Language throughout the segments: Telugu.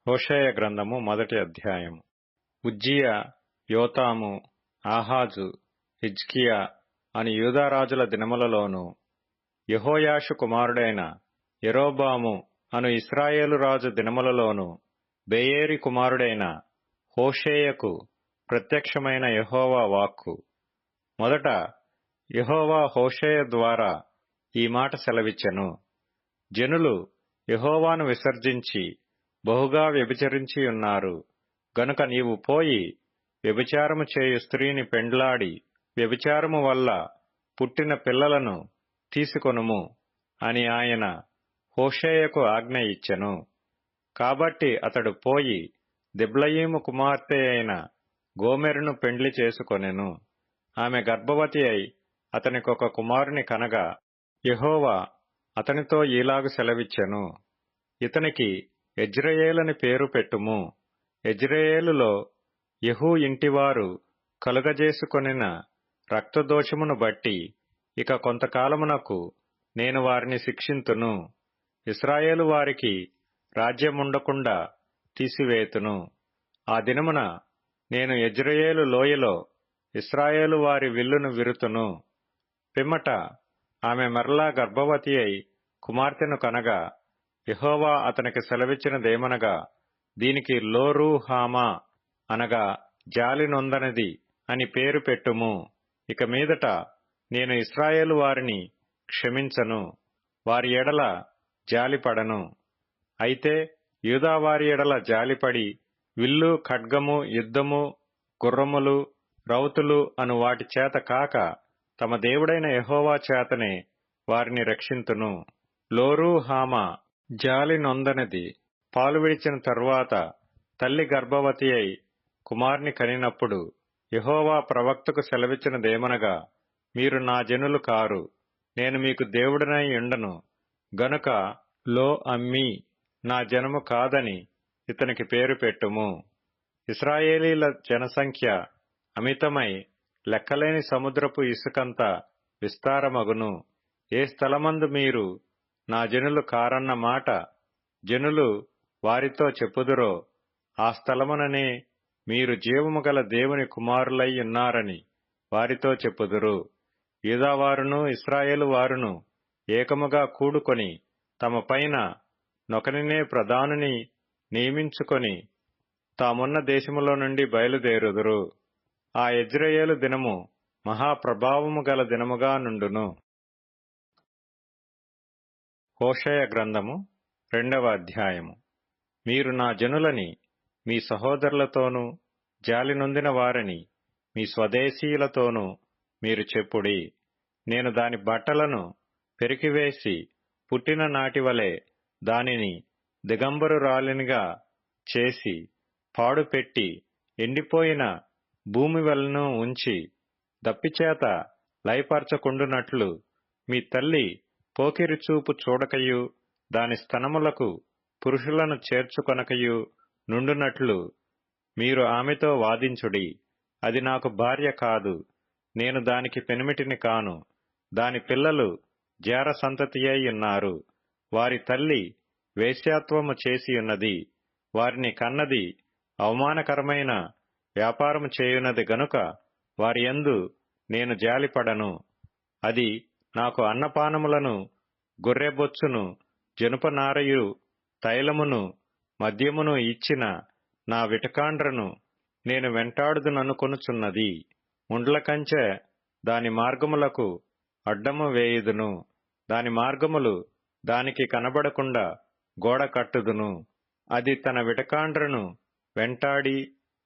హోషేయ గ్రంథము మొదటి అధ్యాయము. ఉజ్జియా, యోతాము, ఆహాజు, హిజ్కియా అని యూదారాజుల దినములలోను, యెహోయాషు కుమారుడైన యరొబాము అను ఇశ్రాయేలు రాజు దినములలోను బెయేరి కుమారుడైన హోషేయకు ప్రత్యక్షమైన యెహోవా వాక్కు. మొదట యెహోవా హోషేయ ద్వారా ఈ మాట సెలవిచ్చెను. జనులు యెహోవాను విసర్జించి బహుగా వ్యభిచరించియున్నారు గనుక నీవు పోయి వ్యభిచారము చేయు స్త్రీని పెండ్లాడి వ్యభిచారము వల్ల పుట్టిన పిల్లలను తీసుకొనుము అని ఆయన హోషేయకు ఆజ్ఞ ఇచ్చెను. కాబట్టి అతడు పోయి దిబ్లయీము కుమార్తె అయిన గోమెరును పెండ్లి చేసుకొనెను. ఆమె గర్భవతి అయి అతనికొక కుమారుని కనగా యెహోవా అతనితో ఈలాగు సెలవిచ్చెను. ఇతనికి యెజ్రెయేలని పేరు పెట్టుము. యెజ్రెయేలులో యెహూ ఇంటివారు కలుగజేసుకొనిన రక్తదోషమును బట్టి ఇక కొంతకాలమునకు నేను వారిని శిక్షింతును. ఇశ్రాయేలు వారికి రాజ్యముండకుండా తీసివేతును. ఆ దినమున నేను యెజ్రెయేలు లోయలో ఇశ్రాయేలు వారి విల్లును విరుతును. పిమ్మట ఆమె మరలా గర్భవతి అయి కుమార్తెను కనగా యెహోవా అతనికి సెలవిచ్చినదేమనగా, దీనికి లోరుహామా అనగా జాలి నొందనిది అని పేరు పెట్టుము. ఇక మీదట నేను ఇశ్రాయేలు వారిని క్షమించను, వారి ఎడల జాలిపడను. అయితే యూదా వారి ఎడల జాలిపడి విల్లు, ఖడ్గము, యుద్ధము, గుర్రములు, రౌతులు అను వాటి చేత కాక తమ దేవుడైన యెహోవా చేతనే వారిని రక్షింతును. లోరుహామా జాలి నొందనిది పాలు విడిచిన తరువాత తల్లి గర్భవతి అయి కుమార్ని కనినప్పుడు యెహోవా ప్రవక్తకు సెలవిచ్చినదేమనగా, మీరు నా జనులు కారు, నేను మీకు దేవుడనై ఉండను గనుక లో అమ్మీ నా జనము కాదని ఇతనికి పేరు పెట్టుము. ఇశ్రాయేలీల జనసంఖ్య అమితమై లెక్కలేని సముద్రపు ఇసుకంత విస్తారమగును. ఏ స్థలమందు మీరు నా జనులు కారన్న మాట జనులు వారితో చెప్పుదురో ఆ స్థలముననే మీరు జీవము గల దేవుని కుమారులై ఉన్నారని వారితో చెప్పుదురు. యూదావారును ఇశ్రాయేలు వారును ఏకముగా కూడుకొని తమ పైన నొకనినే ప్రధానుని నియమించుకొని తామున్న దేశములో నుండి బయలుదేరుదురు. ఆ యెజ్రెయేలు దినము మహాప్రభావము గల దినముగా నుండును. హోషేయ గ్రంథము 2వ అధ్యాయము. మీరు నా జనులని మీ సహోదరులతోనూ జాలి నొందిన వారని మీ స్వదేశీయులతోనూ మీరు చెప్పుడి. నేను దాని బట్టలను పెరికివేసి పుట్టిన నాటివలే దానిని దిగంబరురాలినిగా చేసి పాడుపెట్టి ఎండిపోయిన భూమి వలెను ఉంచి దప్పిచేత లయపరచకుండునట్లు మీ తల్లి పోకిరి చూపు చూడకయు దాని స్తనములకు పురుషులను చేర్చుకొనకయు నుండునట్లు మీరు ఆమెతో వాదించుడి. అది నాకు భార్య కాదు, నేను దానికి పెనిమిటిని కాను. దాని పిల్లలు జార సంతతియై ఉన్నారు. వారి తల్లి వేశ్యాత్వము చేసియున్నది. వారిని కన్నది అవమానకరమైన వ్యాపారము చేయున్నది గనుక వారి యందు నేను జాలిపడను. అది నాకు అన్నపానములను, గొర్రెబొచ్చును, జనుపనారయు, తైలమును, మద్యమును ఇచ్చిన నా విటకాండ్రను నేను వెంటాడుదుననుకొనుచున్నది. ముండ్ల కంచె దాని మార్గములకు అడ్డము వేయుదును. దాని మార్గములు దానికి కనబడకుండా గోడ కట్టుదును. అది తన విటకాండ్రను వెంటాడి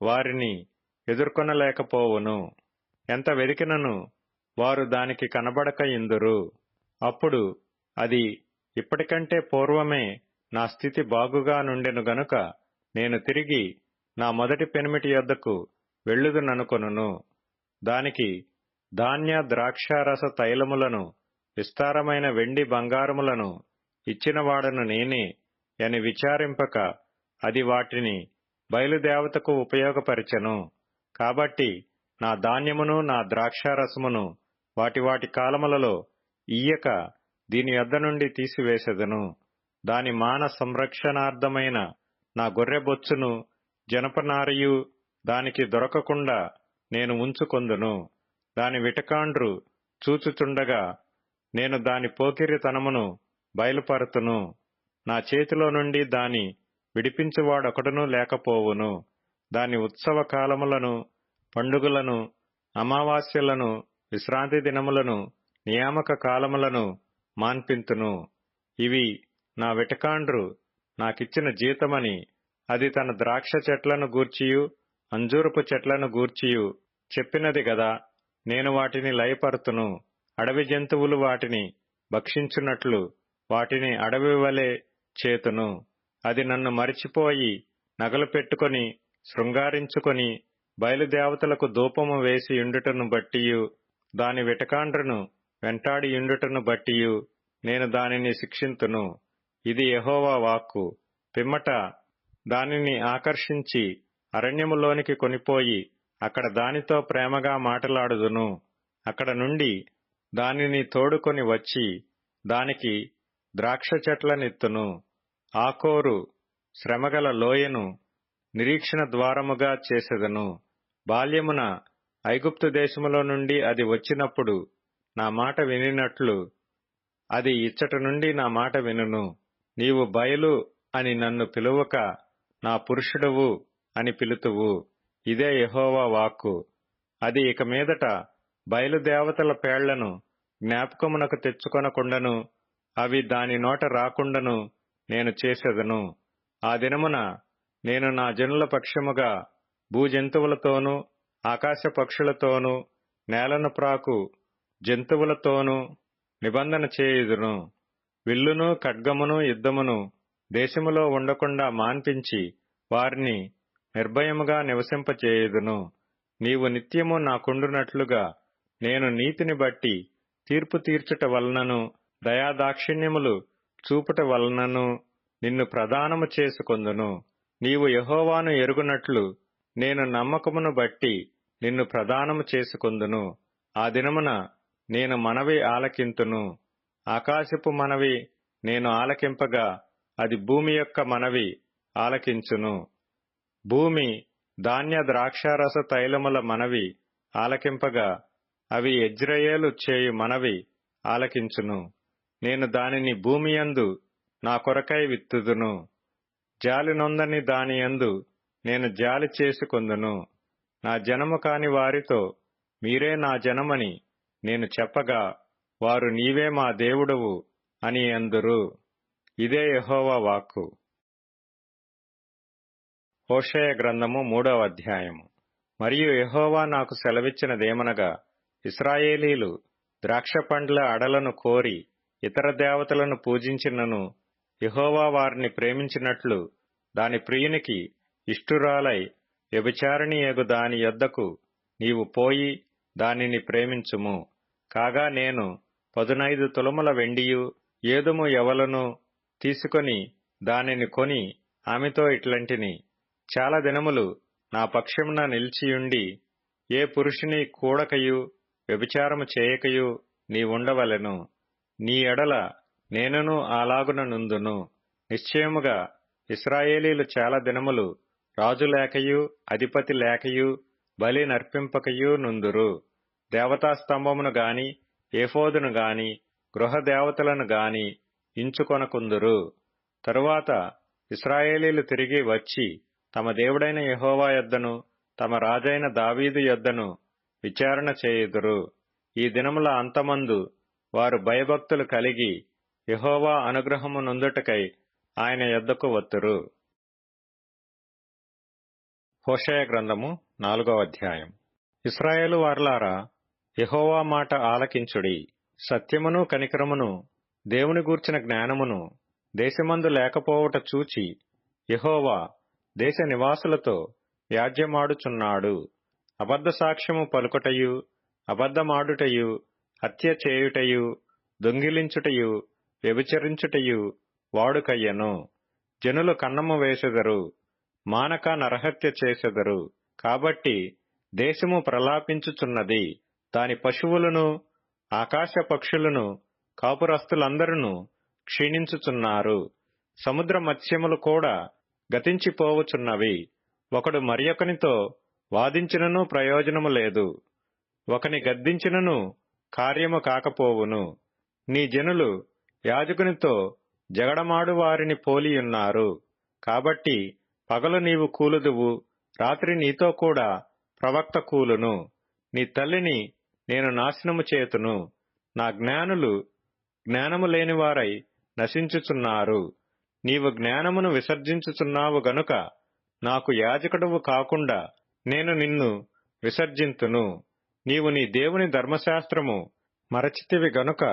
వారిని ఎదుర్కొనలేకపోవును. ఎంత వెదికినను వారు దానికి కనబడక ఇందురు. అప్పుడు అది ఇప్పటికంటే పూర్వమే నా స్థితి బాగుగా నుండెను గనుక నేను తిరిగి నా మొదటి పెనిమిటి యొద్దకు వెళ్ళుదుననుకొనును. దానికి ధాన్య ద్రాక్షారస తైలములను విస్తారమైన వెండి బంగారములను ఇచ్చినవాడను నేనే అని విచారింపక అది వాటిని బయలుదేవతకు ఉపయోగపరిచెను. కాబట్టి నా ధాన్యమును నా ద్రాక్షారసమును వాటి వాటి కాలములలో ఇయ్యక దీని యొద్ద నుండి తీసివేసెదను. దాని మాన సంరక్షణార్థమైన నా గొర్రెబొచ్చును జనపనారియు దానికి దొరకకుండా నేను ఉంచుకొందును. దాని విటకాండ్రు చూచుచుండగా నేను దాని పోకిరితనమును బయలుపరతును. నా చేతిలో నుండి దాని విడిపించువాడొకడునూ లేకపోవును. దాని ఉత్సవ కాలములను, పండుగలను, అమావాస్యలను, విశ్రాంతి దినములను, నియామక కాలములను మాన్పింతును. ఇవి నా విటకాండ్రు నాకిచ్చిన జీతమని అది తన ద్రాక్ష చెట్లను గూర్చియు అంజూరపు చెట్లను గూర్చియు చెప్పినది గదా. నేను వాటిని లయపరుతును. అడవి జంతువులు వాటిని భక్షించున్నట్లు వాటిని అడవి వలె చేతును. అది నన్ను మరిచిపోయి నగలు పెట్టుకొని శృంగారించుకొని బయలుదేవతలకు ధూపము వేసి యుండుటను బట్టియు దాని విటకాండ్రును వెంటాడి యుండుటను బట్టియు నేను దానిని శిక్షింతును. ఇది యెహోవా వాక్కు. పిమ్మట దానిని ఆకర్షించి అరణ్యములోనికి కొనిపోయి అక్కడ దానితో ప్రేమగా మాటలాడుదును. అక్కడ నుండి దానిని తోడుకొని వచ్చి దానికి ద్రాక్ష చెట్లనిత్తును. ఆకోరు శ్రమగల లోయను నిరీక్షణ ద్వారముగా చేసెదను. బాల్యమున ఐగుప్తు దేశములో నుండి అది వచ్చినప్పుడు నా మాట వినినట్లు అది ఇచ్చట నుండి నా మాట వినును. నీవు బయలు అని నన్ను పిలువక నా పురుషుడవు అని పిలుతువు. ఇదే యెహోవా వాక్కు. అది ఇక మీదట బయలుదేవతల పేళ్లను జ్ఞాపకమునకు తెచ్చుకొనకుండను అవి దాని నోట రాకుండను నేను చేసెదను. ఆ దినమున నేను నా జనుల పక్షముగా భూజంతువులతోనూ ఆకాశ పక్షులతోనూ నేలను ప్రాకు జంతువులతోనూ నిబంధన చేయుదును. విల్లును ఖడ్గమును యుద్ధమును దేశములో ఉండకుండా మాన్పించి వారిని నిర్భయముగా నివసింపచేయుదును. నీవు నిత్యము నాకుండునట్లుగా నేను నీతిని బట్టి తీర్పు తీర్చుట వలనను దయాదాక్షిణ్యములు చూపుట వలనను నిన్ను ప్రదానము చేసుకొందును. నీవు యెహోవాను ఎరుగునట్లు నేను నమ్మకమును బట్టి నిన్ను ప్రదానము చేసుకొందును. ఆ దినమున నేను మనవి ఆలకింతును. ఆకాశపు మనవి నేను ఆలకింపగా అది భూమి యొక్క మనవి ఆలకించును. భూమి ధాన్య ద్రాక్షారస తైలముల మనవి ఆలకింపగా అవి యెజ్రెయేలు చేయు మనవి ఆలకించును. నేను దానిని భూమియందు నా కొరకై విత్తుదును. జాలి నొందని దానియందు నేను జాలి చేసుకొందును. నా జనము కాని వారితో మీరే నా జనమని నేను చెప్పగా వారు నీవే మా దేవుడవు అని అందురు. ఇదే యెహోవా వాక్కు. హోషేయ గ్రంథము 3వ అధ్యాయము. మరియు యెహోవా నాకు సెలవిచ్చినదేమనగా, ఇశ్రాయేలీలు ద్రాక్ష పండ్ల అడలను కోరి ఇతర దేవతలను పూజించినను యెహోవా వారిని ప్రేమించినట్లు దాని ప్రియునికి ఇష్టురాలై వ్యభిచారిణియగు దాని యొద్దకు నీవు పోయి దానిని ప్రేమించుము. కాగా నేను 15 తులముల వెండియు ఏదుము యవలను తీసుకొని దానిని కొని ఆమెతో ఇట్లంటిని, చాలా దినములు నా పక్షమున నిలిచియుండి ఏ పురుషుని కూడకయు వ్యభిచారము చేయకయు నీవుండవలెను. నీ ఎడల నేనును అలాగున నుందును. నిశ్చయముగా ఇశ్రాయేలీలు చాలా దినములు రాజు లేకయు అధిపతి లేకయు బలి నర్పింపకయు నుందురు. దేవతాస్తంభమును గాని ఏఫోదును గాని గృహదేవతలను గాని ఇంచుకొనకుందురు. తరువాత ఇశ్రాయేలీలు తిరిగి వచ్చి తమ దేవుడైన యెహోవా యొద్దను తమ రాజైన దావీదు యొద్దను విచారణ చేయుదురు. ఈ దినముల అంతమందు వారు భయభక్తులు కలిగి యెహోవా అనుగ్రహము నొందుటకై ఆయన యొద్దకు వత్తురు. హోషేయ గ్రంథము 4వ అధ్యాయం. ఇశ్రాయేలు వారలారా, యెహోవా మాట ఆలకించుడి. సత్యమును కనికరమును దేవుని గూర్చిన జ్ఞానమును దేశమందు లేకపోవుట చూచి యెహోవా దేశ నివాసులతో వ్యాజ్యమాడుచున్నాడు. అబద్ధ సాక్ష్యము పలుకుటయు అబద్ధమాడుటయు హత్య చేయుటయు దొంగిలించుటయు వ్యభిచరించుటయు వాడుకయ్యను. జనులు కన్నము వేసెదరు, మానక నరహత్య చేసెదరు. కాబట్టి దేశము ప్రలాపించుచున్నది. దాని పశువులను ఆకాశ పక్షులను కాపురస్తులందరూ క్షీణించుచున్నారు. సముద్ర మత్స్యములు కూడా గతించిపోవుచున్నవి. ఒకడు మరియొకనితో వాదించినను ప్రయోజనము లేదు, ఒకని గద్దించినను కార్యము కాకపోవును. నీ జనులు యాజకునితో జగడమాడు వారిని పోలియున్నారు. కాబట్టి పగలు నీవు కూలుదువు, రాత్రి నీతో కూడా ప్రవక్త కూలును. నీ తల్లిని నేను నాశనము చేతును. నా జ్ఞానులు జ్ఞానము లేనివారై నశించుచున్నారు. నీవు జ్ఞానమును విసర్జించుచున్నావు గనుక నాకు యాజకుడవు కాకుండా నేను నిన్ను విసర్జింతును. నీవు నీ దేవుని ధర్మశాస్త్రము మరచితివి గనుక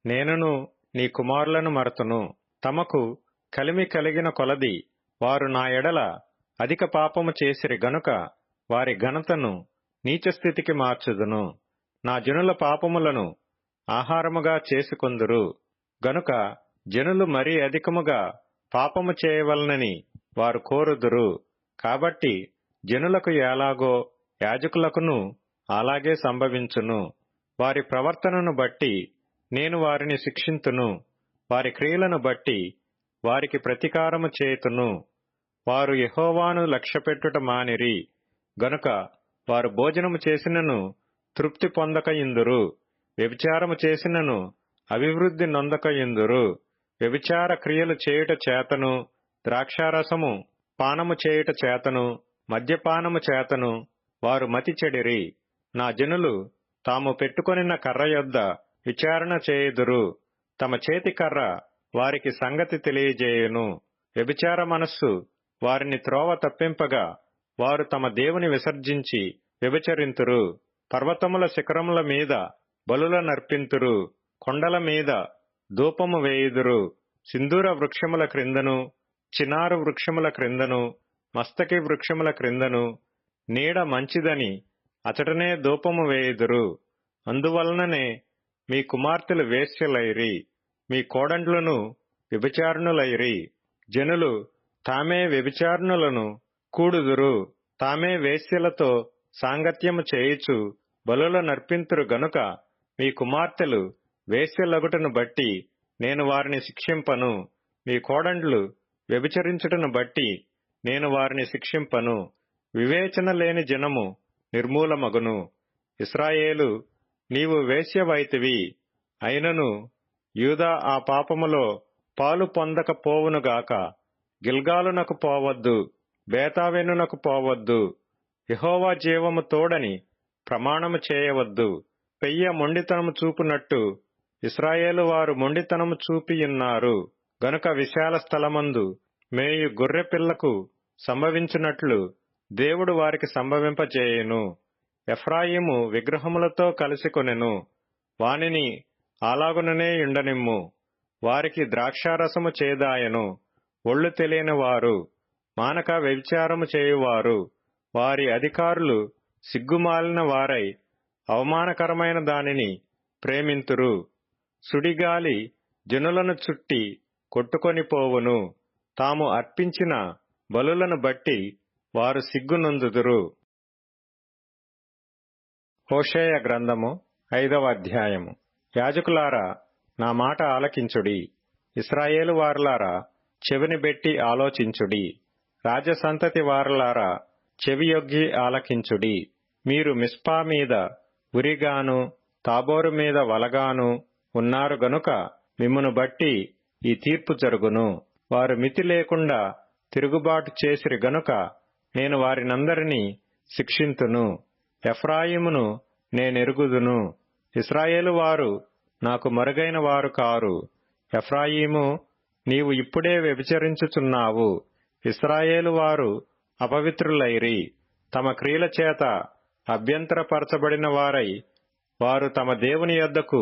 నేనును నీ కుమారులను మరతును. తమకు కలిమి కలిగిన కొలది వారు నా ఎడల అధిక పాపము చేసిరి గనుక వారి ఘనతను నీచస్థితికి మార్చుదును. నా జనుల పాపములను ఆహారముగా చేసుకొందురు గనుక జనులు మరీ అధికముగా పాపము చేయవలనని వారు కోరుదురు. కాబట్టి జనులకు ఎలాగో యాజకులకును అలాగే సంభవించును. వారి ప్రవర్తనను బట్టి నేను వారిని శిక్షింతును, వారి క్రియలను బట్టి వారికి ప్రతీకారము చేతును. వారు యెహోవాను లక్ష్యపెట్టుట మానిరి గనుక వారు భోజనము చేసినను తృప్తి పొందకయుందురు, వ్యభిచారము చేసినను అభివృద్ధి నొందకయుందురు. వ్యభిచార క్రియలు చేయుట చేతను, ద్రాక్షారసము పానము చేయుట చేతను, మద్యపానము చేతను వారు మతి చెడిరి. నా జనులు తాము పెట్టుకొనిన కర్ర యొద్ద విచారణ చేయుదురు, తమ చేతి కర్ర వారికి సంగతి తెలియజేయును. వ్యభిచార మనస్సు వారిని త్రోవ తప్పింపగా వారు తమ దేవుని విసర్జించి వ్యభిచరింతురు. పర్వతముల శిఖరముల మీద బలుల నర్పింతురు, కొండల మీద ధూపము వేయుదురు. సింధూర వృక్షముల క్రిందను, చినారు వృక్షముల క్రిందను, మస్తకి వృక్షముల క్రిందను నీడ మంచిదని అచటనే ధూపము వేయుదురు. అందువలననే మీ కుమార్తెలు వేశ్యలైరి, మీ కోడండ్లను వ్యభిచారిణులైరి. జనులు తామే వ్యభిచారిణులను కూడుదురు, తామే వేశ్యలతో సాంగత్యము చేయుచు బలుల నర్పింతురు గనుక మీ కుమార్తెలు వేశ్యలగుటను బట్టి నేను వారిని శిక్షింపను. మీ కోడండ్లు వ్యభిచరించుటను బట్టి నేను వారిని శిక్షింపను. వివేచన లేని జనము నిర్మూలమగును. ఇశ్రాయేలు, నీవు వేశ్యవైతివి అయినను యూదా ఆ పాపములో పాలు పొందకపోవునుగాక. గిల్గాలునకు పోవద్దు, బేతావెనునకు పోవద్దు. యెహోవా జీవము తోడని ప్రమాణము చేయవద్దు. పెయ్య మొండితనము చూపునట్టు ఇశ్రాయేలు వారు మొండితనము చూపియున్నారు గనుక విశాల స్థలమందు మేయు గొర్రె పిల్లకు సంభవించినట్లు దేవుడు వారికి సంభవింపజేయును. ఎఫ్రాయిము విగ్రహములతో కలిసికొనెను, వానిని అలాగుననే యుండనిమ్ము. వారికి ద్రాక్షారసము చేదాయను. ఒళ్ళు తెలియని వారు, మానక వ్యభిచారము చేయువారు, వారి అధికారులు సిగ్గుమాలిన వారై అవమానకరమైన దానిని ప్రేమింతురు. సుడిగాలి జనులను చుట్టి కొట్టుకొని పోవును. తాము అర్పించిన బలులను బట్టి వారు సిగ్గునొందుదురు. హోషేయ గ్రంథము 5వ అధ్యాయము. యాజకులారా, నా మాట ఆలకించుడి. ఇశ్రాయేలు వారలారా, చెవిని బెట్టి ఆలోచించుడి. రాజసంతతి వారలారా, చెవియొగ్గి ఆలకించుడి. మీరు మిస్పా మీద ఉరిగాను, తాబోరు మీద వలగాను ఉన్నారు గనుక మిమ్మును బట్టి ఈ తీర్పు జరుగును. వారు మితి లేకుండా తిరుగుబాటు చేసిరి గనుక నేను వారినందరినీ శిక్షింతును. ఎఫ్రాయిమును నేనెరుగుదును. ఇశ్రాయేలు వారు నాకు మరుగైన వారు కారు. ఎఫ్రాయిము, నీవు ఇప్పుడే వ్యభిచరించుచున్నావు. ఇశ్రాయేలు వారు అపవిత్రులైరి. తమ క్రియల చేత అభ్యంతరపరచబడిన వారై వారు తమ దేవుని యొద్దకు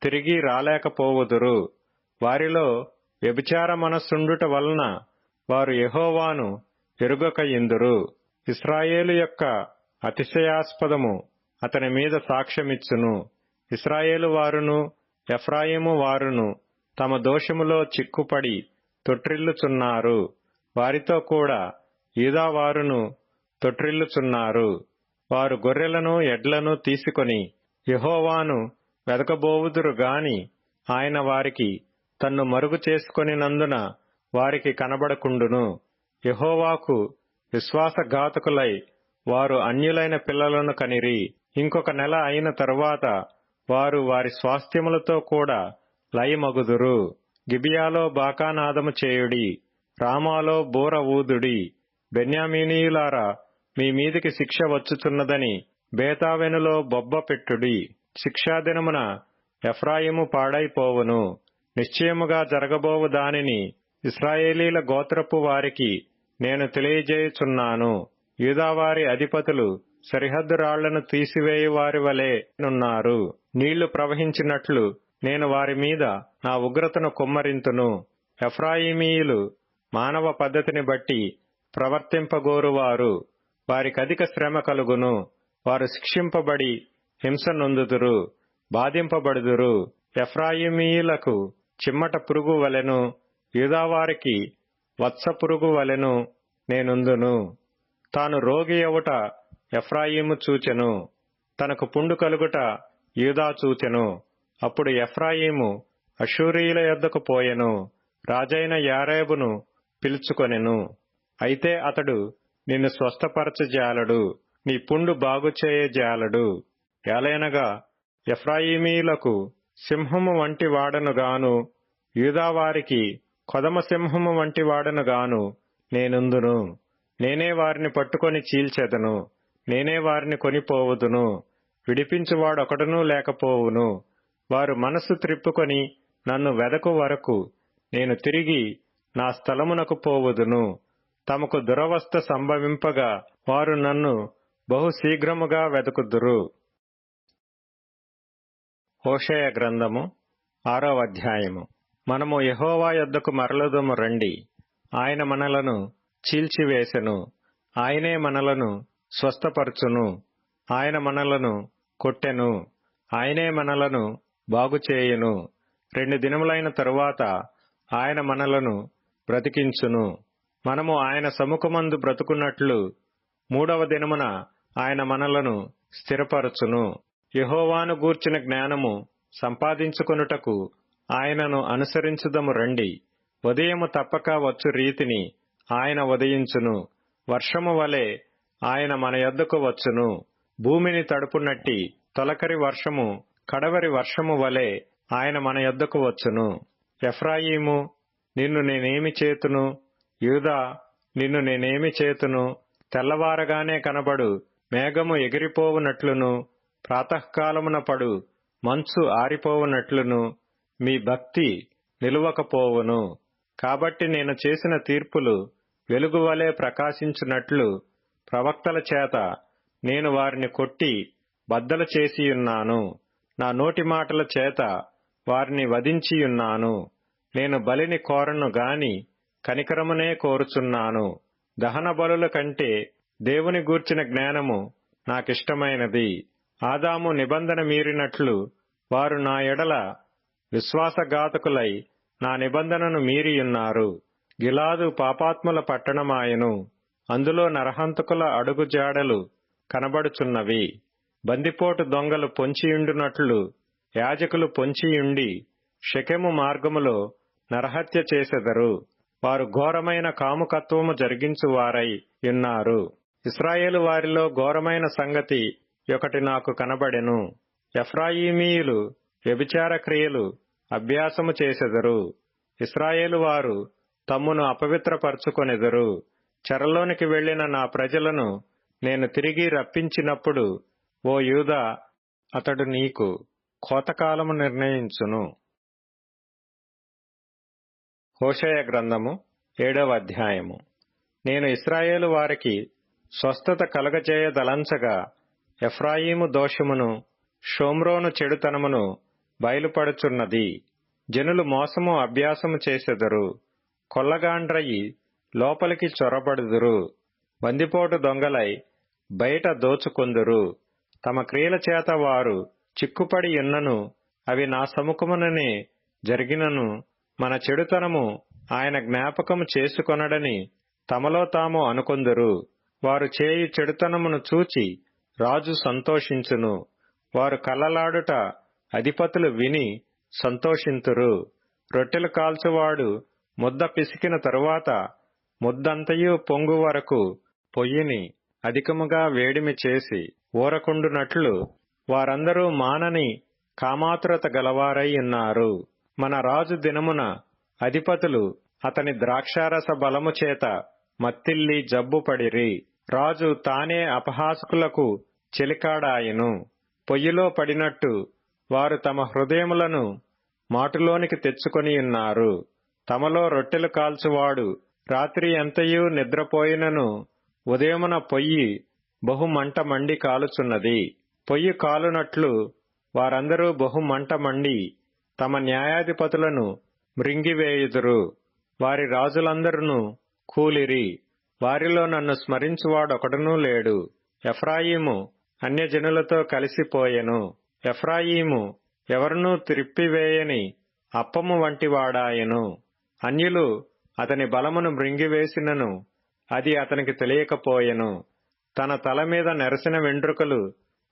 తిరిగి రాలేకపోవుదురు. వారిలో వ్యభిచార మనస్సుండుట వలన వారు యెహోవాను ఎరుగకయుందురు. ఇశ్రాయేలు యొక్క అతిశయాస్పదము అతని మీద సాక్ష్యమిచ్చును. ఇశ్రాయేలు వారును ఎఫ్రాయిము వారును తమ దోషములో చిక్కుపడి తొట్రిల్లుచున్నారు. వారితో కూడా యూదావారును తొట్రిల్లుచున్నారు. వారు గొర్రెలను ఎడ్లను తీసుకొని యెహోవాను వెదకబోవుదురు గాని ఆయన వారికి తన్ను మరుగు చేసుకొనినందున వారికి కనబడకుండును. యెహోవాకు విశ్వాసఘాతకులై వారు అన్యులైన పిల్లలను కనిరి. ఇంకొక నెల అయిన తరువాత వారు వారి స్వాస్థ్యములతో కూడా లయమగుదురు. గిబియాలో బాకానాదము చేయుడి, రామాలో బూర ఊదుడి. బెన్యామీనీయులారా, మీ మీదికి శిక్ష వచ్చుచున్నదని బేతావెనులో బొబ్బ పెట్టుడి. శిక్షాదినమున ఎఫ్రాయిము పాడైపోవును. నిశ్చయముగా జరగబోవు దానిని ఇశ్రాయేలీల గోత్రపు వారికి నేను తెలియజేయుచున్నాను. యూదావారి అధిపతులు సరిహద్దు రాళ్లను తీసివేయువారి వలె నున్నారు. నీళ్లు ప్రవహించినట్లు నేను వారి మీద నా ఉగ్రతను కుమ్మరింతును. ఎఫ్రాయిమీయులు మానవ పద్ధతిని బట్టి ప్రవర్తింపగోరువారు. వారికధిక శ్రమ కలుగును. వారు శిక్షింపబడి హింస నొందుదురు, బాధింపబడుదురు. ఎఫ్రాయిమీయులకు చిమ్మట పురుగు వలెను, యూదావారికి వత్స పురుగు వలెను నేనుందును. తాను రోగి అవుట ఎఫ్రాయిము చూచెను, తనకు పుండు కలుగుట యూదా చూచెను. అప్పుడు ఎఫ్రాయిము అష్షూరీయుల యొద్దకు పోయెను, రాజైన యారేబును పిలుచుకొనెను. అయితే అతడు నిన్ను స్వస్థపరచజాలడు, నీ పుండు బాగుచేయజాలడు. ఏలయనగా ఎఫ్రాయిమీయులకు సింహము వంటి వాడనుగాను, యూదావారికి కొదమ సింహము వంటి వాడనుగాను నేనుందును. నేనే వారిని పట్టుకొని చీల్చెదను, నేనే వారిని కొనిపోవుదును. విడిపించువాడొకడునూ లేకపోవును. వారు మనస్సు త్రిప్పుకొని నన్ను వెదకు వరకు నేను తిరిగి నా స్థలమునకు పోవుదును. తమకు దురవస్థ సంభవింపగా వారు నన్ను బహు శీఘ్రముగా వెదకుదురు. హోషేయ గ్రంథము 6వ అధ్యాయము. మనము యెహోవా యొద్దకు మరలుదము రండి. ఆయన మనలను చీల్చివేసెను, ఆయనే మనలను స్వస్థపరచును. ఆయన మనలను కొట్టెను, ఆయనే మనలను బాగుచేయును. 2 దినములైన తరువాత ఆయన మనలను బ్రతికించును. మనము ఆయన సముఖమందు బ్రతుకున్నట్లు 3వ దినమున ఆయన మనలను స్థిరపరచును. యెహోవాను గూర్చిన జ్ఞానము సంపాదించుకొనుటకు ఆయనను అనుసరించుదము రండి. ఉదయము తప్పక వచ్చు రీతిని ఆయన ఉదయించును. వర్షము వలె ఆయన మన యొద్దకు వచ్చును. భూమిని తడుపునట్టి తొలకరి వర్షము కడవరి వర్షము వలె ఆయన మన యొద్దకు వచ్చును. ఎఫ్రాయిము, నిన్ను నేనేమి చేతును? యూదా, నిన్ను నేనేమి చేతును? తెల్లవారగానే కనబడు మేఘము ఎగిరిపోవునట్లును, ప్రాతఃకాలమున పడు మంచు ఆరిపోవునట్లును మీ భక్తి నిలువకపోవును. కాబట్టి నేను చేసిన తీర్పులు వెలుగువలే ప్రకాశించునట్లు ప్రవక్తల చేత నేను వారిని కొట్టి బద్దలు చేసియున్నాను. నా నోటి మాటల చేత వారిని వధించియున్నాను. నేను బలిని కోరను గాని కనికరమునే కోరుచున్నాను. దహన బలుల కంటే దేవుని గూర్చిన జ్ఞానము నాకిష్టమైనది. ఆదాము నిబంధన మీరినట్లు వారు నా ఎడల విశ్వాసఘాతకులై నా నిబంధనను మీరియున్నారు. గిలాదు పాపాత్ముల పట్టణమాయెను, అందులో నరహంతకుల అడుగుజాడలు కనబడుచున్నవి. బందిపోటు దొంగలు పొంచియుండునట్లు యాజకులు పొంచియుండి షెకెము మార్గములో నరహత్య చేసెదరు. వారు ఘోరమైన కాముకత్వము జరిగించువారై యున్నారు. ఇశ్రాయేలు వారిలో ఘోరమైన సంగతి ఒకటి నాకు కనబడెను. ఎఫ్రాయిమీయులు వ్యభిచార క్రియలు అభ్యాసము చేసెదరు. ఇశ్రాయేలు వారు తమ్మును అపవిత్రపరచుకొనెదరు. చెరలోనికి వెళ్లిన నా ప్రజలను నేను తిరిగి రప్పించినప్పుడు, ఓ యూదా, అతడు నీకు కోతకాలము నిర్ణయించును. హోషేయ గ్రంథము 7వ అధ్యాయము. నేను ఇశ్రాయేలు వారికి స్వస్థత కలగజేయదలంచగా ఎఫ్రాయిము దోషమును, షోమ్రోను చెడుతనమును బయలుపడుచున్నది. జనులు మోసము అభ్యాసము చేసెదరు. కొల్లగాండ్రయి లోపలికి చొరబడుదురు. బందిపోటు దొంగలై బయట దోచుకొందురు. తమ క్రియల చేత వారు చిక్కుపడి ఉన్నను అవి నా సముఖముననే జరిగినను మన చెడుతనము ఆయన జ్ఞాపకము చేసుకొనడని తమలో తాము అనుకొందురు. వారు చేయు చెడుతనమును చూచి రాజు సంతోషించును. వారు కల్లలాడుట అధిపతులు విని సంతోషింతురు. రొట్టెలు కాల్చువాడు ముద్ద పిసికిన తరువాత ముద్దంతయు పొంగు వరకు పొయ్యిని అధికముగా వేడిమి చేసి ఊరకుండునట్లు వారందరూ మానని కామాతురత గలవారై ఉన్నారు. మన రాజు దినమున అధిపతులు అతని ద్రాక్షారస బలము చేత మత్తిల్లి జబ్బుపడిరి. రాజు తానే అపహాసకులకు చెలికాడాయెను. పొయ్యిలో పడినట్టు వారు తమ హృదయములను మాటులోనికి తెచ్చుకొనియున్నారు. తమలో రొట్టెలు కాల్చువాడు రాత్రి ఎంతయూ నిద్రపోయినను ఉదయమున పొయ్యి బహుమంట మండి కాలుచున్నది. పొయ్యి కాలునట్లు వారందరూ బహుమంట మండి తమ న్యాయాధిపతులను మృంగివేయుదురు. వారి రాజులందరును కూలిరి. వారిలో నన్ను స్మరించువాడొకడునూ లేడు. ఎఫ్రాయిము అన్యజనులతో కలిసిపోయెను. ఎఫ్రాయిము ఎవరినూ త్రిప్పివేయని అప్పము వంటివాడాయెను. అన్యులు అతని బలమును మృంగివేసినను అది అతనికి తెలియకపోయెను. తన తల మీద నెరసిన వెంట్రుకలు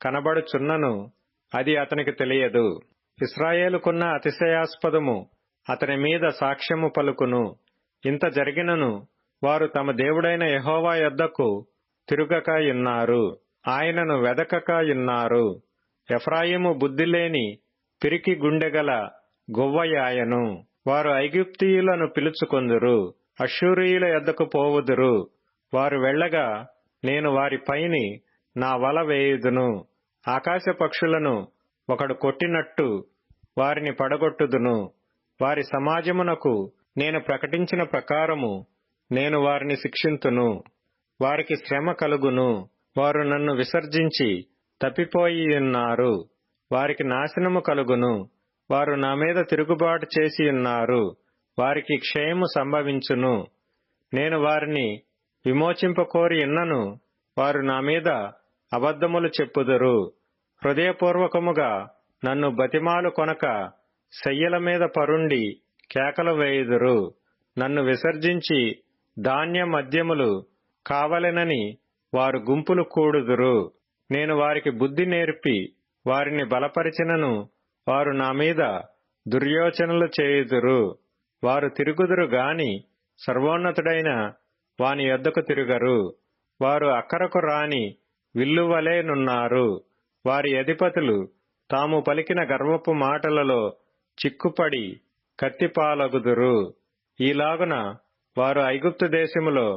కనబడుచున్నను అది అతనికి తెలియదు. ఇశ్రాయేలుకున్న అతిశయాస్పదము అతని మీద సాక్ష్యము పలుకును. ఇంత జరిగినను వారు తమ దేవుడైన యెహోవా యొద్దకు తిరుగక యున్నారు, ఆయనను వెదకక యున్నారు. ఎఫ్రాయిము బుద్ధిలేని పిరికి గుండెగల గొవ్వయాయను. వారు ఐగుప్తీయులను పిలుచుకొందురు, అష్షూరీయుల యొద్దకు పోవుదురు. వారు వెళ్ళగా నేను వారి పైని నా వల వేయుదును. ఆకాశ పక్షులను ఒకడు కొట్టినట్టు వారిని పడగొట్టుదును. వారి సమాజమునకు నేను ప్రకటించిన ప్రకారము నేను వారిని శిక్షింతును. వారికి శ్రమ కలుగును. వారు నన్ను విసర్జించి తప్పిపోయియున్నారు. వారికి నాశనము కలుగును. వారు నా మీద తిరుగుబాటు చేసియున్నారు. వారికి క్షయము సంభవించును. నేను వారిని విమోచింపకోరి ఉన్నను వారు నా మీద అబద్ధములు చెప్పుదురు. హృదయపూర్వకముగా నన్ను బతిమాలు కొనక శయ్యల మీద పరుండి కేకలు వేయుదురు. నన్ను విసర్జించి ధాన్య మద్యములు కావలెనని వారు గుంపులు కూడుదురు. నేను వారికి బుద్ధి నేర్పి వారిని బలపరిచినను వారు నా మీద దుర్యోచనలు చేయుదురు. వారు తిరుగుదురు గాని సర్వోన్నతుడైన వాని యొద్దకు తిరుగరు. వారు అక్కరకు రాని విల్లువలెనున్నారు. వారి అధిపతులు తాము పలికిన గర్వపు మాటలలో చిక్కుపడి కత్తిపాలగుదురు. ఈలాగున వారు ఐగుప్తు దేశములో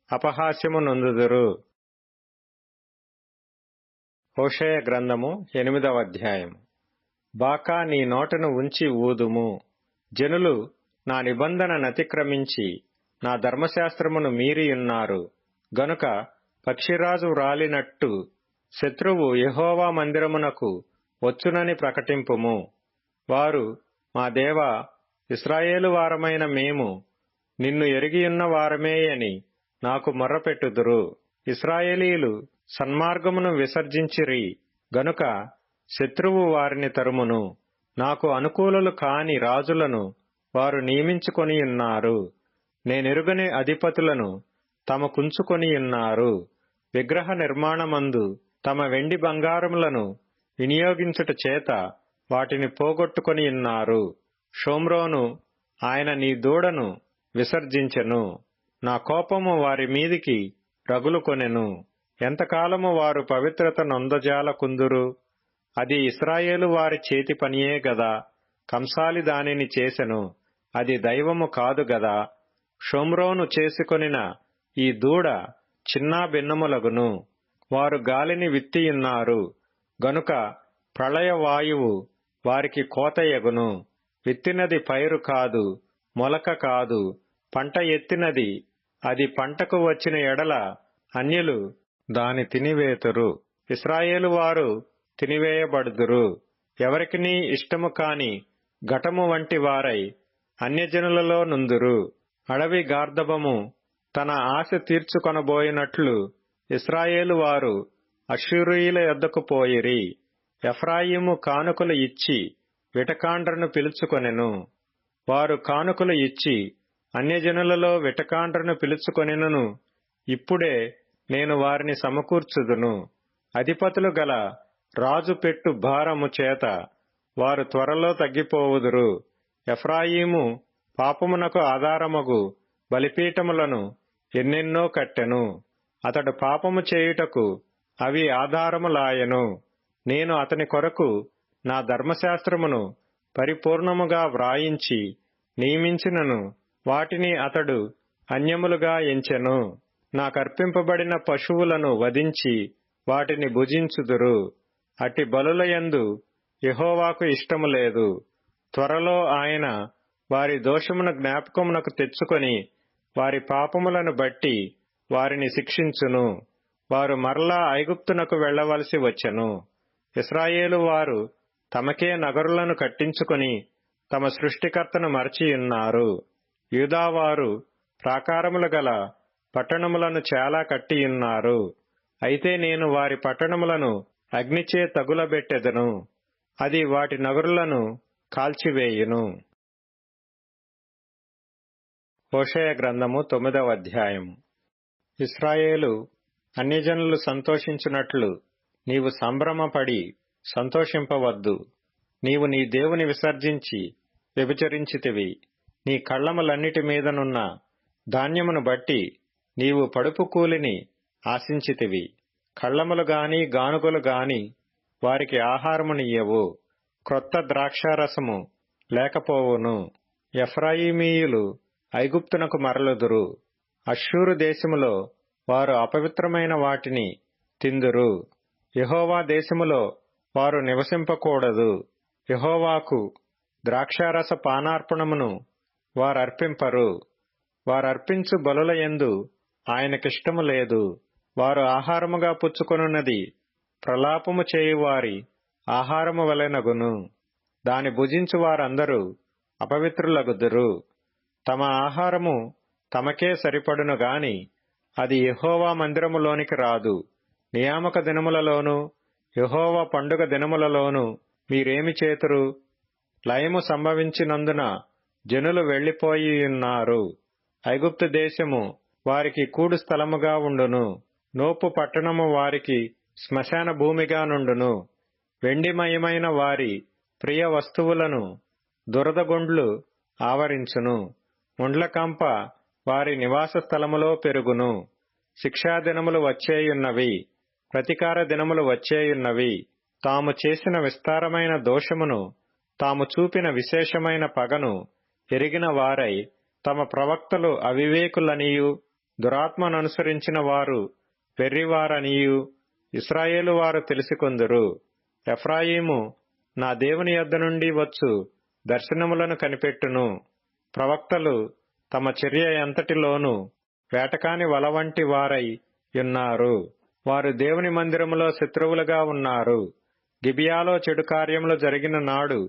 అపహాస్యము నొందుదురు. హోషేయ గ్రంథము 8వ అధ్యాయము. బాకా నీ నోటను ఉంచి ఊదుము. జనులు నా నిబంధన నతిక్రమించి నా ధర్మశాస్త్రమును మీరియున్నారు గనుక పక్షిరాజు వ్రాలినట్టు శత్రువు యెహోవా మందిరమునకు వచ్చునని ప్రకటింపుము. వారు మా దేవా, ఇశ్రాయేలు వారమైన మేము నిన్ను ఎరిగియున్న వారమే అని నాకు మొర్రపెట్టుదురు. ఇశ్రాయేలీయులు సన్మార్గమును విసర్జించిరి గనుక శత్రువు వారిని తరుమును. నాకు అనుకూలులు కాని రాజులను వారు నియమించుకొనియున్నారు. నేనెరుగని అధిపతులను తమకుంచుకొనియున్నారు. విగ్రహ నిర్మాణమందు తమ వెండి బంగారములను వినియోగించుట చేత వాటిని పోగొట్టుకొనియున్నారు. షోమ్రోను ఆయన నీ దూడను విసర్జించెను. నా కోపము వారి మీదికి రగులుకొనెను. ఎంతకాలము వారు పవిత్రత నొందజాలకుందురు? అది ఇశ్రాయేలు వారి చేతి పనియే గదా. కంసాలి దానిని చేసెను, అది దైవము కాదు గదా. షోమ్రోను చేసుకొనిన ఈ దూడ చిన్నా భిన్నములగును. వారు గాలిని విత్తియున్నారు గనుక ప్రళయ వాయువు వారికి కోతయగును. విత్తినది పైరు కాదు, మొలక కాదు, పంట ఎత్తినది. అది పంటకు వచ్చిన ఎడల అన్యులు దాని తినివేతురు. ఇశ్రాయేలు వారు తినివేయబడుదురు. ఎవరికినీ ఇష్టము కాని ఘటము వంటి వారై అన్యజనులలో నుందురు. అడవి గార్ధబము తన ఆశ తీర్చుకొనబోయినట్లు ఇశ్రాయేలు వారు అష్షూరీయుల యొద్దకు పోయిరి. ఎఫ్రాయిము కానుకలు ఇచ్చి విటకాండ్రను పిలుచుకొనెను. వారు కానుకలు ఇచ్చి అన్యజనులలో విటకాండ్రను పిలుచుకొనెను. ఇప్పుడే నేను వారిని సమకూర్చుదును. అధిపతులు గల రాజు పెట్టు భారము చేత వారు త్వరలో తగ్గిపోవుదురు. ఎఫ్రాయిము పాపమునకు ఆధారమగు బలిపీఠములను ఎన్నెన్నో కట్టెను. అతడు పాపము చేయుటకు అవి ఆధారములాయెను. నేను అతని కొరకు నా ధర్మశాస్త్రమును పరిపూర్ణముగా వ్రాయించి నియమించినను వాటిని అతడు అన్యములుగా ఎంచెను. నాకర్పింపబడిన పశువులను వధించి వాటిని భుజించుదురు. అట్టి బలులయందు యెహోవాకు ఇష్టము లేదు. త్వరలో ఆయన వారి దోషమును జ్ఞాపకమునకు తెచ్చుకొని వారి పాపములను బట్టి వారిని శిక్షించును. వారు మరలా ఐగుప్తునకు వెళ్లవలసి వచ్చెను. ఇశ్రాయేలు వారు తమకే నగరులను కట్టించుకొని తమ సృష్టికర్తను మరచియున్నారు. యూదావారు ప్రాకారములు గల పట్టణములను చాలా కట్టియున్నారు. అయితే నేను వారి పట్టణములను అగ్నిచే తగులబెట్టెదను. అది వాటి నగరులను కాల్చివేయును. హోషేయ గ్రంథము 9వ అధ్యాయము. ఇశ్రాయేలు అన్యజనులు సంతోషించున్నట్లు నీవు సంభ్రమపడి సంతోషింపవద్దు. నీవు నీ దేవుని విసర్జించి వ్యభిచరించితివి. నీ కళ్ళములన్నిటి మీదనున్న ధాన్యమును బట్టి నీవు పడుపు కూలిని ఆశించితివి. కళ్ళములు గాని గానుగలు గాని వారికి ఆహారమునియ్యవు. క్రొత్త ద్రాక్షారసము లేకపోవును. ఎఫ్రాయిమీయులు ఐగుప్తునకు మరలుదురు. అష్షూరు దేశములో వారు అపవిత్రమైన వాటిని తిందురు. యెహోవా దేశములో వారు నివసింపకూడదు. యెహోవాకు ద్రాక్షారస పానార్పణమును వారర్పింపరు. వారర్పించు బలులయందు ఆయనకిష్టము లేదు. వారు ఆహారముగా పుచ్చుకొనున్నది ప్రలాపము చేయువారి ఆహారము వలెనగును. దాని భుజించు వారందరూ అపవిత్రులగుదురు. తమ ఆహారము తమకే సరిపడును గాని అది యెహోవా మందిరములోనికి రాదు. నియామక దినములలోను యెహోవా పండుగ దినములలోను మీరేమి చేతురు? లయము సంభవించినందున జనులు వెళ్లిపోయియున్నారు. ఐగుప్తు దేశము వారికి కూడు స్థలముగా ఉండును. నోపు పట్టణము వారికి శ్మశాన భూమిగా నుండును. వెండిమయమైన వారి ప్రియ వస్తువులను దురదగొండ్లు ఆవరించును. ముండ్లకంప వారి నివాస స్థలములో పెరుగును. శిక్షాదినములు వచ్చేయున్నవి, ప్రతికార దినములు వచ్చేయున్నవి. తాము చేసిన విస్తారమైన దోషమును, తాము చూపిన విశేషమైన పగను ఎరిగిన వారై తమ ప్రవక్తలు అవివేకులనియు దురాత్మననుసరించిన వారు వెర్రివారనియు ఇశ్రాయేలు వారు తెలిసికొందురు. ఎఫ్రాయిము నా దేవుని యొద్ద నుండి వచ్చు దర్శనములను కనిపెట్టును. ప్రవక్తలు తమ చర్య ఎంతటిలోనూ వేటకాని వలవంటి వారై యున్నారు. వారు దేవుని మందిరములో శత్రువులుగా ఉన్నారు. గిబియాలో చెడు కార్యములు జరిగిన నాడు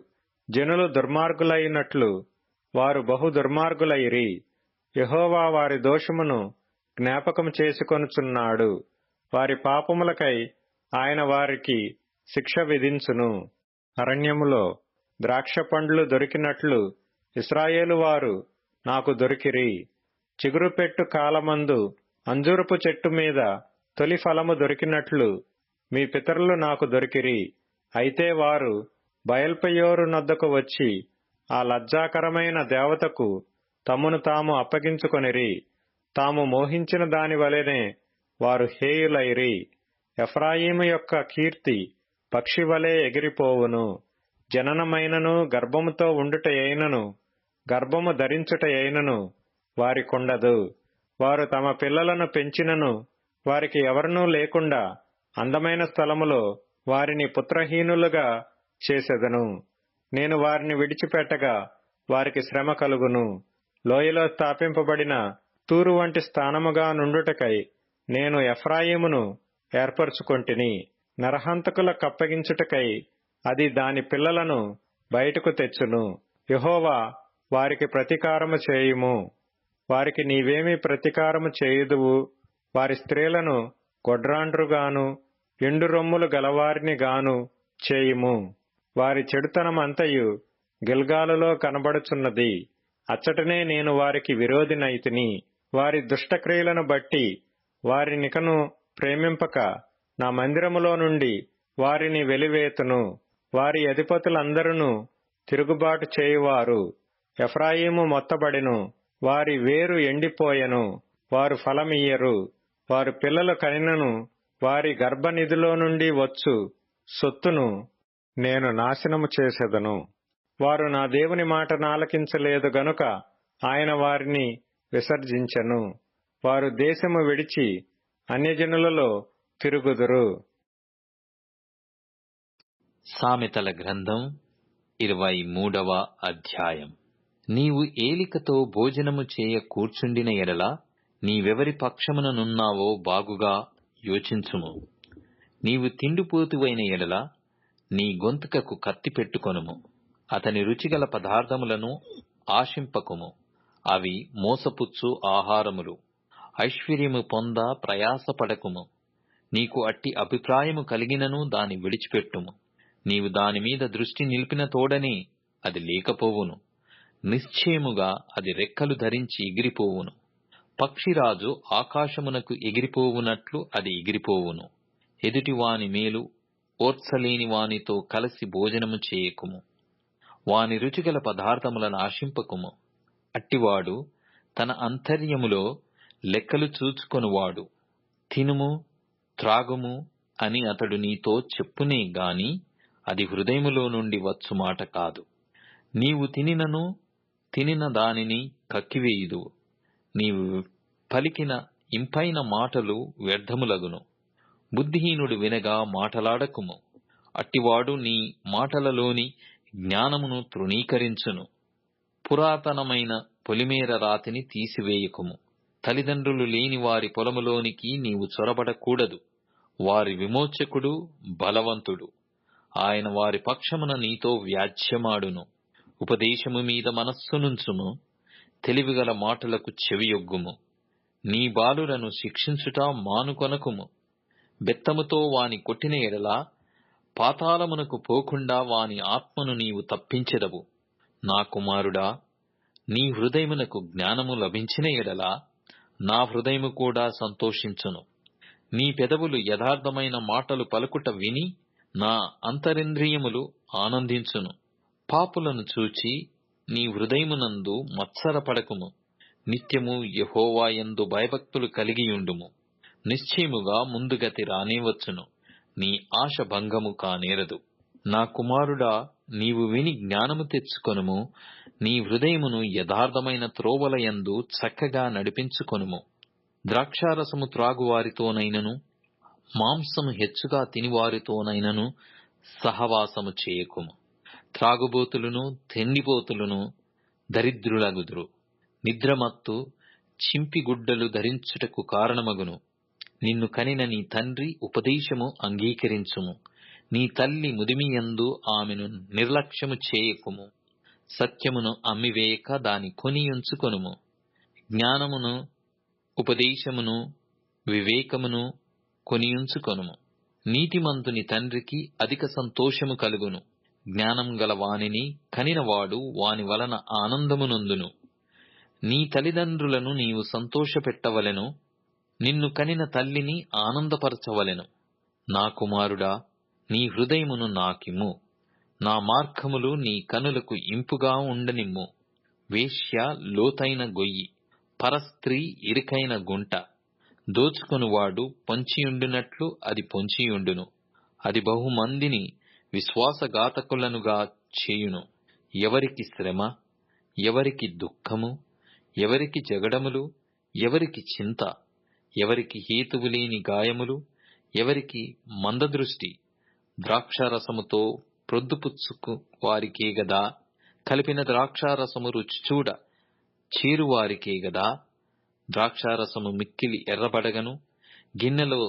జనులు దుర్మార్గులైనట్లు వారు బహు దుర్మార్గులైరి. యెహోవా వారి దోషమును జ్ఞాపకము చేసుకొనుచున్నాడు. వారి పాపములకై ఆయన వారికి శిక్ష విధించును. అరణ్యములో ద్రాక్ష పండ్లు దొరికినట్లు ఇశ్రాయేలు వారు నాకు దొరికిరి. చిగురుపెట్టు కాలమందు అంజూరపు చెట్టు మీద తొలి ఫలము దొరికినట్లు మీ పితరులు నాకు దొరికిరి. అయితే వారు బయల్పెయోరు నొద్దకు వచ్చి ఆ లజ్జాకరమైన దేవతకు తమను తాము అప్పగించుకొనిరి. తాము మోహించిన దాని వలెనే వారు హేయులైరి. ఎఫ్రాయిము యొక్క కీర్తి పక్షివలే ఎగిరిపోవును. జననమైనను గర్భముతో ఉండుటయైనను గర్భము ధరించుటయైనను వారికుండదు. వారు తమ పిల్లలను పెంచినను వారికి ఎవరినూ లేకుండా అందమైన స్థలములో వారిని పుత్రహీనులుగా చేసెదను. నేను వారిని విడిచిపెట్టగా వారికి శ్రమ కలుగును. లోయలో స్థాపింపబడిన తూరు వంటి స్థానముగా నుండుటకై నేను ఎఫ్రాయిమును ఏర్పరచుకొంటిని. నరహంతకుల కప్పగించుటకై అది దాని పిల్లలను బయటకు తెచ్చును. యెహోవా వారికి ప్రతీకారము చేయుము. వారికి నీవేమి ప్రతీకారము చేయుదువు? వారి స్త్రీలను గొడ్రాండ్రుగాను ఎండు రొమ్ములు గలవారిని గాను చేయుము. వారి చెడుతనమంతయు గిల్గాలులో కనబడుచున్నది. అచ్చటనే నేను వారికి విరోధినైతిని. వారి దుష్టక్రియలను బట్టి వారినికను ప్రేమింపక నా మందిరములో నుండి వారిని వెలివేతును. వారి అధిపతులందరూ తిరుగుబాటు చేయువారు. ఎఫ్రాయిము మొత్తబడెను, వారి వేరు ఎండిపోయెను. వారు ఫలమియ్యరు. వారు పిల్లలు కనినను వారి గర్భనిధిలో నుండి వచ్చు సొత్తును నేను నాశనము చేసెదను. వారు నా దేవుని మాటను ఆలకించలేదు గనుక ఆయన వారిని విసర్జించెను. వారు దేశము విడిచి అన్యజనులలో తిరుగుదురు. సామెతల గ్రంథం 23వ అధ్యాయం. నీవు ఏలికతో భోజనము చేయ కూర్చుండిన ఎడల నీవెవరి పక్షముననున్నావో బాగుగా యోచించుము. నీవు తిండిపోతువైన ఎడల నీ గొంతుకకు కత్తి పెట్టుకొనుము. అతని రుచిగల పదార్థములను ఆశింపకుము. అవి మోసపుచ్చు ఆహారములు. ఐశ్వర్యము పొంద ప్రయాసపడకుము. నీకు అట్టి అభిప్రాయము కలిగినను దాని విడిచిపెట్టుము. నీవు దానిమీద దృష్టి నిలిపిన తోడనే అది లేకపోవును. నిశ్చయముగా అది రెక్కలు ధరించి ఎగిరిపోవును. పక్షిరాజు ఆకాశమునకు ఎగిరిపోవునట్లు అది ఎగిరిపోవును. ఎదుటివాని మేలు ఓర్చలేని వానితో కలిసి భోజనము చేయకుము. వాని రుచిగల పదార్థములను ఆశింపకుము. అట్టివాడు తన అంతర్యములో లెక్కలు చూచుకొనువాడు. తినుము త్రాగుము అని అతడు నీతో చెప్పునే గాని అది హృదయములో నుండి వచ్చు మాట కాదు. నీవు తినిన దానిని కక్కివేయుదువు. నీవు పలికిన ఇంపైన మాటలు వ్యర్థములగును. బుద్ధిహీనుడు వినగా మాటలాడకుము. అట్టివాడు నీ మాటలలోని జ్ఞానమును తృణీకరించును. పురాతనమైన పొలిమేర రాతిని తీసివేయకుము. తల్లిదండ్రులు లేని వారి పొలములోనికి నీవు చొరబడకూడదు. వారి విమోచకుడు బలవంతుడు. ఆయన వారి పక్షమున నీతో వ్యాజ్యమాడును. ఉపదేశము మీద మనస్సునుంచుము. తెలివిగల మాటలకు చెవియొగ్గుము. నీ బాలులను శిక్షించుట మానుకొనకుము. బెత్తముతో వాని కొట్టిన ఎడల పాతాళమునకు పోకుండా వాని ఆత్మను నీవు తప్పించెదవు. నా కుమారుడా, నీ హృదయమునకు జ్ఞానము లభించిన ఎడల నా హృదయము కూడా సంతోషించును. నీ పెదవులు యథార్థమైన మాటలు పలుకుట విని నా అంతరింద్రియములు ఆనందించును. పాపులను చూచి నీ హృదయమునందు మత్సరపడకుము. నిత్యము యెహోవా యందు భయభక్తులు కలిగియుండుము. నిశ్చయముగా ముందుగతి రానేవచ్చును. నీ ఆశ భంగము కానేరదు. నా కుమారుడా, నీవు విని జ్ఞానము తెచ్చుకొనుము. నీ హృదయమును యథార్థమైన త్రోవల యందు చక్కగా నడిపించుకొనుము. ద్రాక్షారసము త్రాగువారితోనైనను మాంసము హెచ్చుగా తినివారితోనైనను సహవాసము చేయకుము. త్రాగుబోతులను తిండిపోతులను దరిద్రులగుదురు. నిద్రమత్తు చింపిగుడ్డలు ధరించుటకు కారణమగును. నిన్ను కనిన నీ తండ్రి ఉపదేశము అంగీకరించుము. నీ తల్లి ముదిమియందు ఆమెను నిర్లక్ష్యము చేయకుము. సత్యమును అమ్మివేయక దాని కొని ఉంచుకొనుము. జ్ఞానమును ఉపదేశమును వివేకమును కొనియుంచుకొనుము. నీతిమంతుని తండ్రికి అధిక సంతోషము కలుగును. జ్ఞానం గల వానిని కనినవాడు వాని వలన ఆనందమునొందును. నీ తల్లిదండ్రులను నీవు సంతోషపెట్టవలెను. నిన్ను కనిన తల్లిని ఆనందపరచవలెను. నా కుమారుడా, నీ హృదయమును నాకిమ్ము. నా మార్గములు నీ కనులకు ఇంపుగా ఉండనిమ్ము. వేశ్య లోతైన గొయ్యి, పరస్త్రీ ఇరుకైన గుంట. దోచుకొనువాడు పొంచియుండునట్లు అది పొంచియుండును. అది బహుమందిని విశ్వాసఘాతకులనుగా చేయును. ఎవరికి శ్రమ, ఎవరికి దుఃఖము, ఎవరికి జగడములు, ఎవరికి చింత, ఎవరికి హేతువులేని గాయములు, ఎవరికి మందదృష్టి. ద్రాక్షారసముతో ప్రొద్దుపుచ్చుకు వారికే గదా, కలిపిన ద్రాక్షారసము రుచి చూడ చేరువారికే గదా. ద్రాక్షారసము మిక్కిలి ఎర్రబడగను, గిన్నెలో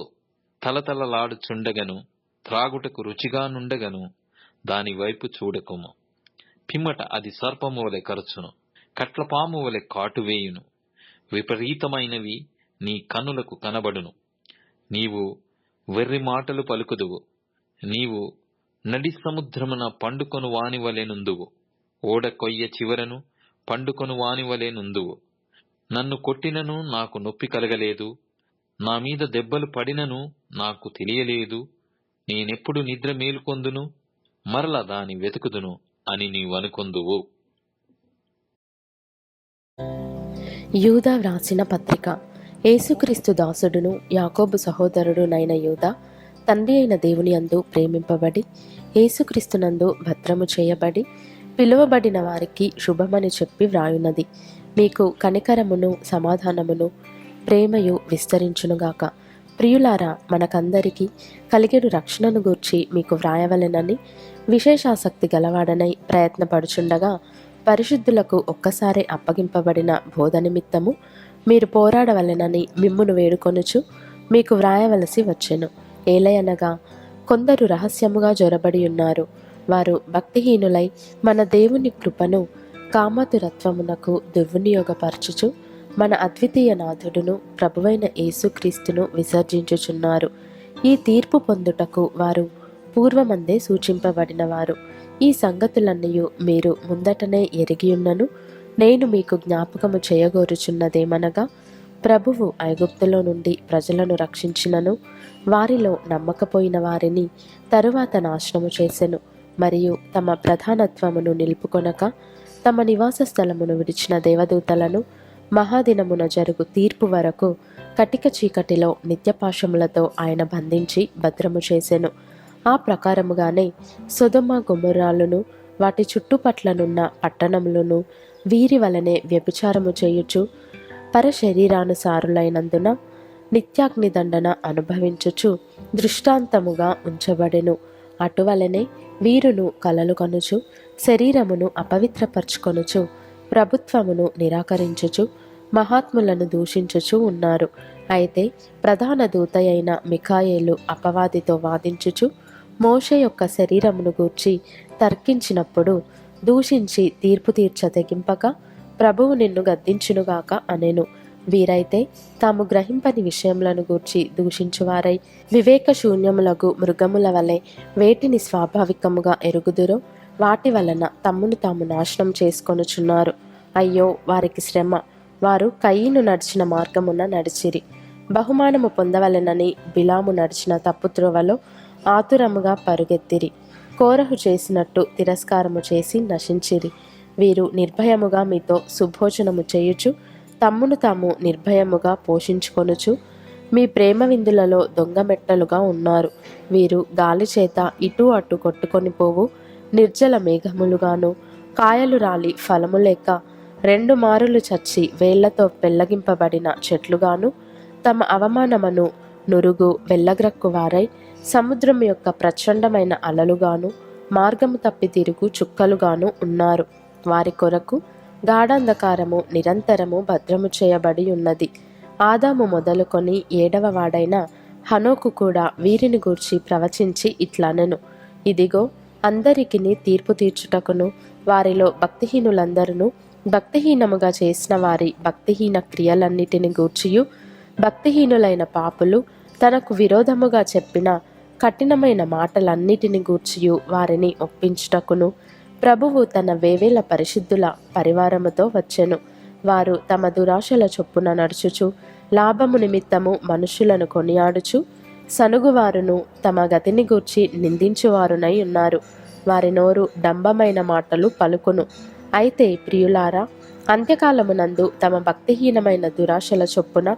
తలతలలాడుచుండగను, త్రాగుటకు రుచిగా నుండగను దాని వైపు చూడకుము. పిమ్మట అది సర్పము వలె కరచును, కట్లపాము వలె కాటువేయును. విపరీతమైనవి నీ కన్నులకు కనబడును. నీవు వెర్రి మాటలు పలుకుదువు. నీవు నడి సముద్రమున పండుకొను వాని వలె నుందువు. ఓడ కొయ్య చివరను పండుకొను వాని వలె నుందువు. నన్ను కొట్టినను నాకు నొప్పి కలగలేదు, నా మీద దెబ్బలు పడినను నాకు తెలియలేదు. నేనెప్పుడు నిద్ర మేలుకొందును, మరల దాని వెతుకుదును అని నీవనుకొందువు. యూదా వ్రాసిన పత్రిక. యేసుక్రీస్తు దాసుడును యాకోబు సహోదరుడునైన యూదా, తండ్రి అయిన దేవుని యందు ప్రేమింపబడి యేసుక్రీస్తునందు భద్రము చేయబడి పిలువబడిన వారికి శుభమని చెప్పి వ్రాయున్నది. మీకు కనికరమును సమాధానమును ప్రేమయు విస్తరించునుగాక. ప్రియులారా, మనకందరికీ కలిగెడు రక్షణను గూర్చి మీకు వ్రాయవలెనని విశేషాసక్తి గలవాడనై ప్రయత్నపడుచుండగా, పరిశుద్ధులకు ఒక్కసారి అప్పగింపబడిన బోధ నిమిత్తము మీరు పోరాడవలెనని మిమ్మును వేడుకొనుచు మీకు వ్రాయవలసి వచ్చెను. ఏలయనగా కొందరు రహస్యముగా జొరబడి ఉన్నారు. వారు భక్తిహీనులై మన దేవుని కృపను కామతురత్వమునకు దుర్వినియోగపరచుచు మన అద్వితీయ నాథుడును ప్రభువైన యేసుక్రీస్తును విసర్జించుచున్నారు. ఈ తీర్పు పొందుటకు వారు పూర్వమందే సూచింపబడిన వారు. ఈ సంగతులన్నీ మీరు ముందటనే ఎరిగియున్నను. నేను మీకు జ్ఞాపకము చేయగోరుచున్నదేమనగా, ప్రభువు ఐగుప్తులో నుండి ప్రజలను రక్షించినను వారిలో నమ్మకపోయిన వారిని తరువాత నాశనము చేసెను. మరియు తమ ప్రధానత్వమును నిలుపుకొనక తమ నివాస స్థలమును విడిచిన దేవదూతలను మహాదినమున జరుగు తీర్పు వరకు కటిక చీకటిలో నిత్యపాశములతో ఆయన బంధించి భద్రము చేసెను. ఆ ప్రకారముగానే సొదొమ గొమొర్రాలను వాటి చుట్టుపట్లనున్న పట్టణములను వీరి వలనే వ్యభిచారము చేయుచు పరశరీరానుసారులైనందున నిత్యాగ్ని దండన అనుభవించుచు దృష్టాంతముగా ఉంచబడెను. అటువలనే వీరును కలలు కనుచు శరీరమును అపవిత్రపరచుకొనుచు ప్రభుత్వమును నిరాకరించుచు మహాత్ములను దూషించుచు ఉన్నారు. అయితే ప్రధాన దూత అయిన మిఖాయేలు అపవాదితో వాదించుచు మోషే యొక్క శరీరమును గూర్చి తర్కించినప్పుడు దూషించి తీర్పు తీర్చ తెగింపక ప్రభువు నిన్ను గద్దించునుగాక అనెను. వీరైతే తాము గ్రహింపని విషయములను గూర్చి దూషించువారై వివేక శూన్యములకు మృగముల వలె వేటిని స్వాభావికముగా ఎరుగుదురో వాటి వలన తమ్మును తాము నాశనం చేసుకొనుచున్నారు. అయ్యో వారికి శ్రమ! వారు కయీను నడిచిన మార్గమున నడిచిరి. బహుమానము పొందవలెనని బిలాము నడిచిన తప్పుత్రోవలో ఆతురముగా పరుగెత్తిరి. కోరహు చేసినట్టు తిరస్కారము చేసి నశించిరి. వీరు నిర్భయముగా మీతో సుభోజనము చేయుచు తమ్మును తాము నిర్భయముగా పోషించుకొనుచు మీ ప్రేమ విందులలో దొంగమెట్టలుగా ఉన్నారు. వీరు గాలి చేత ఇటు అటు కొట్టుకొని పోవు నిర్జల మేఘములుగాను, కాయలు రాలి ఫలము లేక 2 మారులు చచ్చి వేళ్లతో పెళ్లగింపబడిన చెట్లుగాను, తమ అవమానమును నురుగు వెళ్ళగ్రక్కు వారై సముద్రం యొక్క ప్రచండమైన అలలుగాను, మార్గము తప్పి తిరుగు చుక్కలుగాను ఉన్నారు. వారి కొరకు గాఢాంధకారము నిరంతరము భద్రము చేయబడి ఉన్నది. ఆదాము మొదలుకొని 7వ వాడైన హనోకు కూడా వీరిని గూర్చి ప్రవచించి ఇట్లనెను: ఇదిగో, అందరికిని తీర్పు తీర్చుటకును వారిలో భక్తిహీనులందరూ భక్తిహీనముగా చేసిన వారి భక్తిహీన క్రియలన్నిటిని గూర్చియు, భక్తిహీనులైన పాపులు తనకు విరోధముగా చెప్పిన కఠినమైన మాటలన్నిటిని గూర్చియు వారిని ఒప్పించుటకును ప్రభువు తన వేవేల పరిశుద్ధుల పరివారముతో వచ్చెను. వారు తమ దురాశల చొప్పున నడుచుచు లాభము నిమిత్తము మనుషులను కొనియాడుచు సనుగువారును తమ గతిని గూర్చి నిందించువారునై ఉన్నారు. వారి నోరు డంబమైన మాటలు పలుకును. అయితే ప్రియులారా, అంత్యకాలమునందు తమ భక్తిహీనమైన దురాశల చొప్పున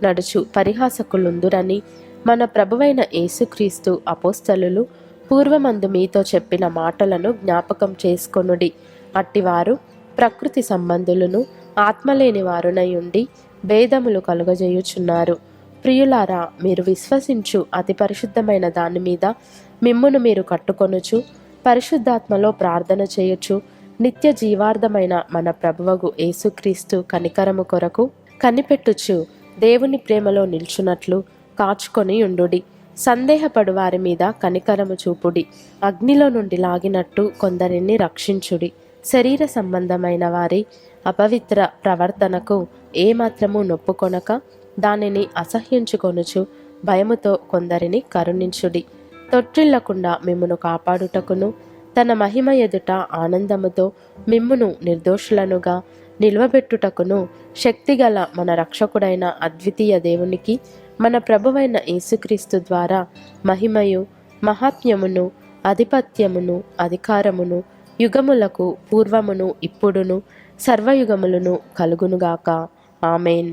నడుచు పరిహాసకులుందురని మన ప్రభువైన యేసుక్రీస్తు అపోస్తలులు పూర్వమందు మీతో చెప్పిన మాటలను జ్ఞాపకం చేసుకొనుడి. అట్టివారు ప్రకృతి సంబంధులను ఆత్మలేని వారునై ఉండి భేదములు కలుగజేయుచున్నారు. ప్రియులారా, మీరు విశ్వసించు అతి పరిశుద్ధమైన దాని మీద మిమ్మును మీరు కట్టుకొనుచు పరిశుద్ధాత్మలో ప్రార్థన చేయుచు నిత్య జీవార్థమైన మన ప్రభువగు యేసుక్రీస్తు కనికరము కొరకు కనిపెట్టుచు దేవుని ప్రేమలో నిల్చున్నట్లు కాచుకొని ఉండుడి. సందేహపడు వారి మీద కనికరము చూపుడి. అగ్నిలో నుండి లాగినట్టు కొందరిని రక్షించుడి. శరీర సంబంధమైన వారి అపవిత్ర ప్రవర్తనకు ఏమాత్రము నొప్పుకొనక దానిని అసహ్యించుకొనుచు భయముతో కొందరిని కరుణించుడి. తొట్టిల్లకుండా మిమ్మును కాపాడుటకును తన మహిమ ఎదుట ఆనందముతో మిమ్మును నిర్దోషులనుగా నిల్వబెట్టుటకును శక్తిగల మన రక్షకుడైన అద్వితీయ దేవునికి మన ప్రభువైన యేసుక్రీస్తు ద్వారా మహిమయు మహాత్మ్యమును ఆధిపత్యమును అధికారమును యుగములకు పూర్వమును ఇప్పుడును సర్వయుగములను కలుగునుగాక. ఆమేన్.